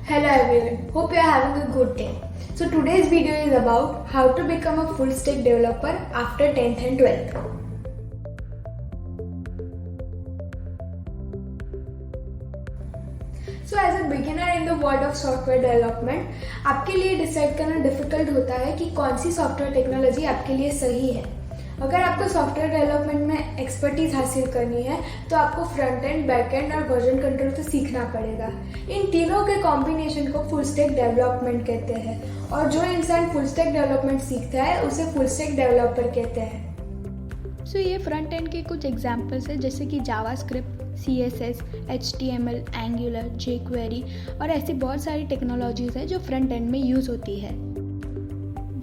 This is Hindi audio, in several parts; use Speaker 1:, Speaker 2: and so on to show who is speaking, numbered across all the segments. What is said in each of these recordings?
Speaker 1: Hello everyone, hope you are having a good day. So today's video is about how to become a full stack developer after 10th and 12th. So as a beginner in the world of software development, आपके लिए डिसाइड करना डिफिकल्ट होता है कि कौन सी सॉफ्टवेयर टेक्नोलॉजी आपके लिए सही है. अगर आपको सॉफ्टवेयर डेवलपमेंट में एक्सपर्टीज हासिल करनी है तो आपको फ्रंट एंड, बैक एंड और वर्जन कंट्रोल तो सीखना पड़ेगा. इन तीनों के कॉम्बिनेशन को फुल स्टैक डेवलपमेंट कहते हैं और जो इंसान फुल स्टैक डेवलपमेंट सीखता है उसे फुल स्टैक डेवलपर कहते हैं.
Speaker 2: सो ये फ्रंट एंड के कुछ एग्जांपल्स है जैसे कि JavaScript, CSS, HTML, angular, jQuery और ऐसी बहुत सारी टेक्नोलॉजीज़ है जो फ्रंट एंड में यूज़ होती है.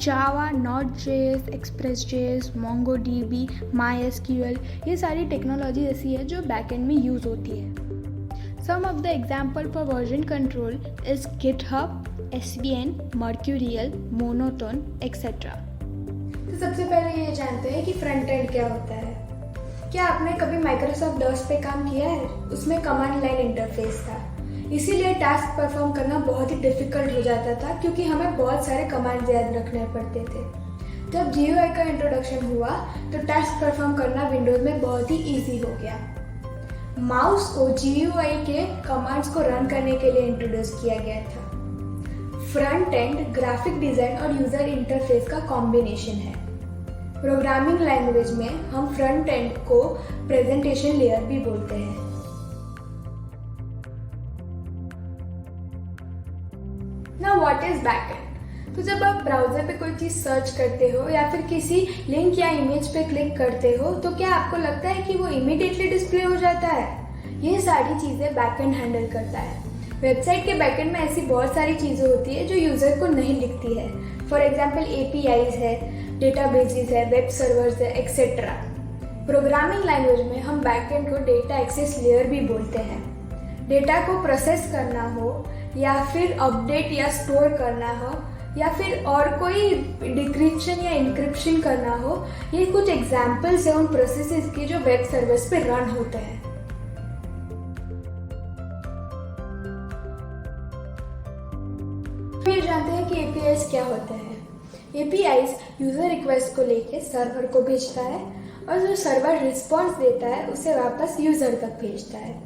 Speaker 2: जावा, Node.js, Express.js, MongoDB, MySQL ये सारी टेक्नोलॉजी ऐसी है जो बैक एंड में यूज़ होती है. Some of the example for version control is GitHub, SVN, Mercurial, Monotone, etc.
Speaker 1: तो सबसे पहले ये जानते हैं कि फ्रंट एंड क्या होता है. क्या आपने कभी माइक्रोसॉफ्ट डॉस पे काम किया है? उसमें कमांड लाइन इंटरफेस था, इसीलिए टास्क परफॉर्म करना बहुत ही डिफिकल्ट हो जाता था क्योंकि हमें बहुत सारे कमांड्स याद रखने पड़ते थे. जब GUI का इंट्रोडक्शन हुआ तो टास्क परफॉर्म करना विंडोज में बहुत ही इजी हो गया. माउस को GUI के कमांड्स को रन करने के लिए इंट्रोड्यूस किया गया था. फ्रंट एंड ग्राफिक डिजाइन और यूजर इंटरफेस का कॉम्बिनेशन है. प्रोग्रामिंग लैंग्वेज में हम फ्रंट एंड को प्रेजेंटेशन लेयर भी बोलते हैं. Now what is backend? तो जब आप ब्राउजर पे कोई चीज सर्च करते हो या फिर किसी लिंक या इमेज पे क्लिक करते हो तो क्या आपको लगता है कि वो इमीडिएटली डिस्प्ले हो जाता है? ये सारी चीजें बैकएंड हैंडल करता है. वेबसाइट के बैकएंड में ऐसी बहुत सारी चीजें होती है जो यूजर को नहीं दिखती है. फॉर एग्जाम्पल APIs है, डेटाबेसेस है, वेब सर्वर्स है, एक्सेट्रा. प्रोग्रामिंग लैंग्वेज में हम बैकएंड को डेटा एक्सेस लेयर भी बोलते हैं. डेटा को प्रोसेस करना हो या फिर अपडेट या स्टोर करना हो या फिर और कोई डिक्रिप्शन या इंक्रिप्शन करना हो, ये कुछ एग्जाम्पल्स हैं उन प्रोसेसेस की जो वेब सर्वर्स पे रन होते हैं. फिर जानते हैं कि APIs क्या होते हैं. APIs यूजर रिक्वेस्ट को लेके सर्वर को भेजता है और जो सर्वर रिस्पॉन्स देता है उसे वापस यूजर तक भेजता है.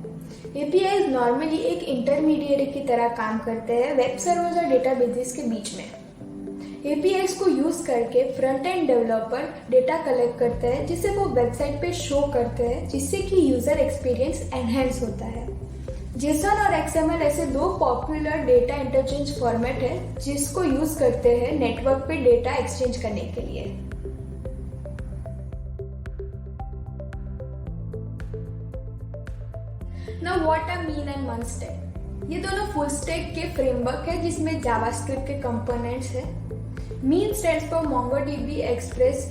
Speaker 1: APIs नॉर्मली एक इंटरमीडिएट की तरह काम करते हैं वेब सर्वर्स और डेटाबेसेस के बीच में. APIs को यूज करके front end developer data collect करते हैं जिसे वो वेबसाइट पे शो करते हैं जिससे कि यूजर एक्सपीरियंस एनहेंस होता है. JSON और XML ऐसे दो पॉपुलर डेटा इंटरचेंज फॉर्मेट है जिसको यूज करते हैं नेटवर्क पे डेटा एक्सचेंज करने के लिए. Now what are mean and mun stack? ये दोनों फुल स्टैक के फ्रेमवर्क है जिसमें जावास्क्रिप्ट के कंपोनेंट्स है. Mean stands for MongoDB, Express,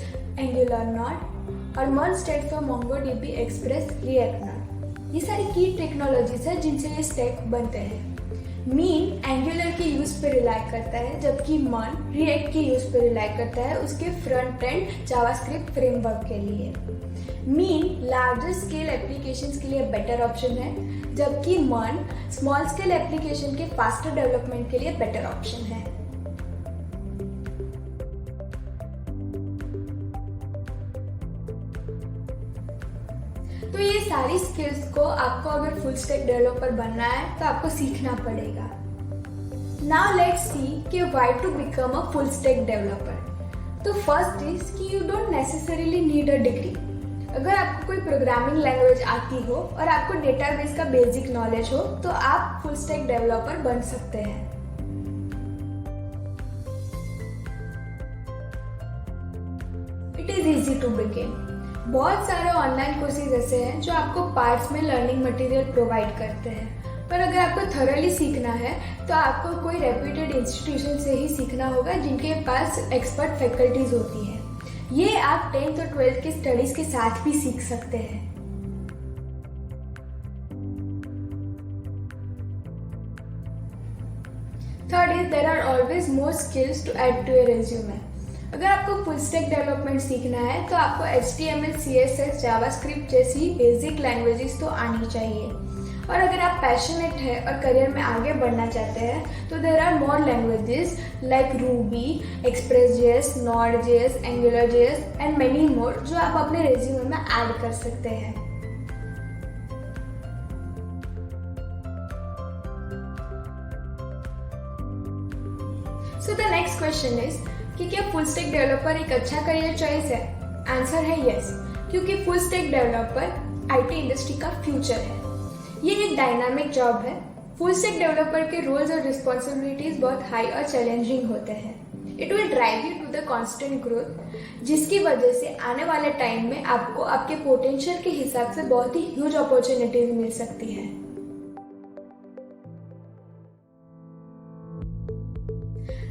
Speaker 1: Angular, Node और mun stands for MongoDB, Express, React, Node. ये सारी की टेक्नोलॉजीज है जिनसे ये स्टैक बनते हैं. मीन एंगुलर के यूज पे रिलाई करता है जबकि मन रिएक्ट के यूज पे रिलाई करता है उसके फ्रंट एंड जावास्क्रिप्ट फ्रेमवर्क के लिए. मीन लार्जर स्केल एप्लीकेशंस के लिए बेटर ऑप्शन है जबकि मन स्मॉल स्केल एप्लीकेशन के फास्टर डेवलपमेंट के लिए बेटर ऑप्शन है. तो ये सारी स्किल्स को आपको अगर फुल स्टैक डेवलपर बनना है तो आपको सीखना पड़ेगा. नाउ लेट्स सी कि why to become a full stack developer. तो फर्स्ट इज कि you don't necessarily need a degree. अगर आपको कोई प्रोग्रामिंग लैंग्वेज आती हो और आपको डेटाबेस का बेसिक नॉलेज हो तो आप फुल स्टैक डेवलपर बन सकते हैं. It is easy to begin. बहुत सारे ऑनलाइन कोर्सेज ऐसे हैं जो आपको पार्ट्स में लर्निंग मटेरियल प्रोवाइड करते हैं. पर अगर आपको थॉरली सीखना है तो आपको कोई रेप्यूटेड इंस्टीट्यूशन से ही सीखना होगा जिनके पास एक्सपर्ट फैकल्टीज होती हैं. ये आप 10th और 12th की स्टडीज के साथ भी सीख सकते हैं. Third is there are always more skills to add to your resume. अगर आपको फुल स्टैक डेवलपमेंट सीखना है तो आपको HTML, CSS, जावास्क्रिप्ट जैसी बेसिक लैंग्वेजेस तो आनी चाहिए. और अगर आप पैशनेट है और करियर में आगे बढ़ना चाहते हैं तो there are more languages like Ruby, एक्सप्रेस.js, नोड.js, एंगुलर.js एंड मेनी मोर जो आप अपने रेज्यूमे में ऐड कर सकते हैं। So the next question is कि क्या फुल स्टैक डेवलपर एक अच्छा करियर चॉइस है? आंसर है यस, क्योंकि full stack developer IT industry का फ्यूचर है। ये एक डायनामिक जॉब है। फुल स्टैक डेवलपर के रोल्स और रिस्पॉन्सिबिलिटीज बहुत हाई और चैलेंजिंग होते हैं। It will drive you to the constant growth, जिसकी वजह से आने वाले टाइम में आपको आपके पोटेंशियल के हिसाब से बहुत ही ह्यूज अपॉर्चुनिटीज मिल सकती है।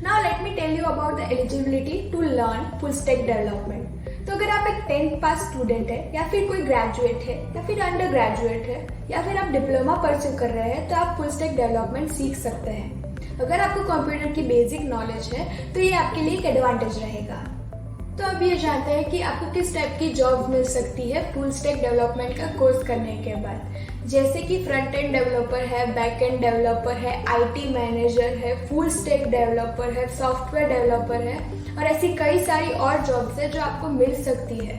Speaker 1: Now let me tell you about the eligibility to learn full stack development. तो अगर आप एक 10th पास स्टूडेंट है या फिर कोई ग्रेजुएट है या फिर अंडर ग्रेजुएट है या फिर आप डिप्लोमा परस्यू कर रहे हैं तो आप फुल स्टैक डेवलपमेंट सीख सकते हैं। अगर आपको कंप्यूटर की बेसिक नॉलेज है तो ये आपके लिए एक एडवांटेज रहेगा। तो अब ये जानते हैं कि आपको किस टाइप की जॉब मिल सकती है फुल स्टैक डेवलपमेंट का कोर्स करने के बाद, जैसे कि फ्रंट एंड डेवलपर है, बैक एंड डेवलपर है, आईटी मैनेजर है, फुल स्टैक डेवलपर है, सॉफ्टवेयर डेवलपर है और ऐसी कई सारी और जॉब्स है जो आपको मिल सकती है।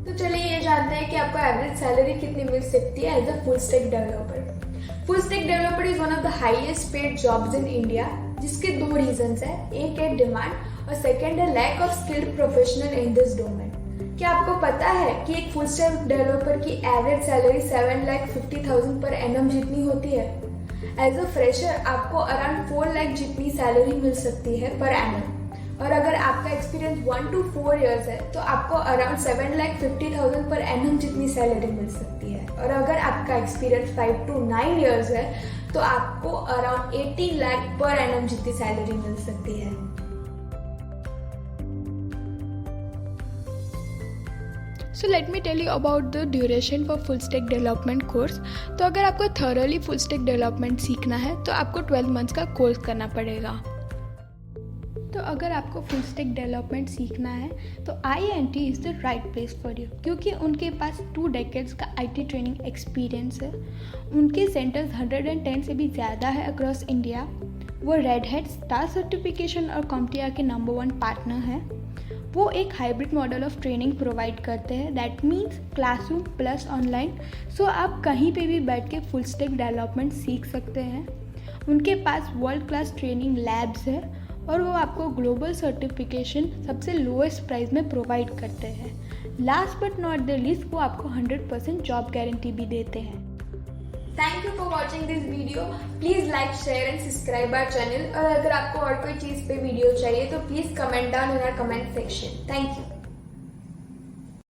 Speaker 1: तो चलिए ये जानते हैं कि आपको एवरेज सैलरी कितनी मिल सकती है as a full stack developer. Full stack developer is one of the highest paid jobs in India, जिसके दो रीजंस है। एक है डिमांड और सेकंड है lack of skilled professional in this domain. क्या आपको पता है कि एक फुल स्टैक डेवलपर की एवरेज सैलरी 7,50,000 पर एनम जितनी होती है? एज अ फ्रेशर आपको अराउंड 4 लाख जितनी सैलरी मिल सकती है पर एनम, और अगर आपका एक्सपीरियंस 1 to 4 years है तो आपको अराउंड 7,50,000 पर एनम जितनी सैलरी मिल सकती है, और अगर आपका एक्सपीरियंस 5 to 9 years है तो आपको अराउंड 80 लाख पर एनम जितनी सैलरी मिल सकती है।
Speaker 2: So let me tell you about the duration for full stack development course. तो अगर आपको थॉरली फुल स्टैक डेवलपमेंट सीखना है तो आपको 12 मंथ्स का कोर्स करना पड़ेगा। तो अगर आपको फुल स्टैक डेवलपमेंट सीखना है तो IIT is the right place for you, क्योंकि उनके पास 2 decades का IT ट्रेनिंग एक्सपीरियंस है। उनके सेंटर्स 110 से भी ज़्यादा है अक्रॉस इंडिया। वो रेड हैट स्टार सर्टिफिकेशन और CompTIA के नंबर 1 पार्टनर हैं। वो एक hybrid model of training provide करते हैं, that means classroom plus online. So आप कहीं पे भी बैठ के फुल स्टैक डेवलपमेंट सीख सकते हैं। उनके पास वर्ल्ड क्लास ट्रेनिंग लैब्स है और वो आपको ग्लोबल सर्टिफिकेशन सबसे लोएस्ट प्राइस में प्रोवाइड करते हैं। Last but not the least, वो आपको 100% जॉब गारंटी भी देते हैं।
Speaker 1: Thank you for watching this video. Please like, share and subscribe our channel. और अगर आपको और कोई चीज़ पे वीडियो चाहिए तो please comment down in our comment section. Thank you.